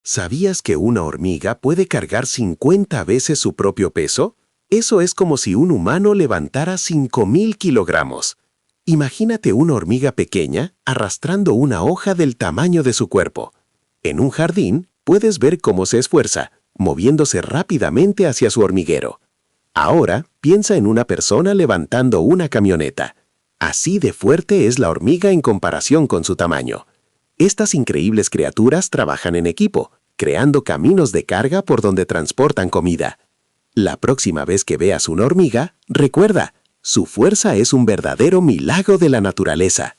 ¿Sabías que una hormiga puede cargar 50 veces su propio peso? Eso es como si un humano levantara 5.000 kilogramos. Imagínate una hormiga pequeña arrastrando una hoja del tamaño de su cuerpo. En un jardín puedes ver cómo se esfuerza, moviéndose rápidamente hacia su hormiguero. Ahora piensa en una persona levantando una camioneta. Así de fuerte es la hormiga en comparación con su tamaño. Estas increíbles criaturas trabajan en equipo, creando caminos de carga por donde transportan comida. La próxima vez que veas una hormiga, recuerda, su fuerza es un verdadero milagro de la naturaleza.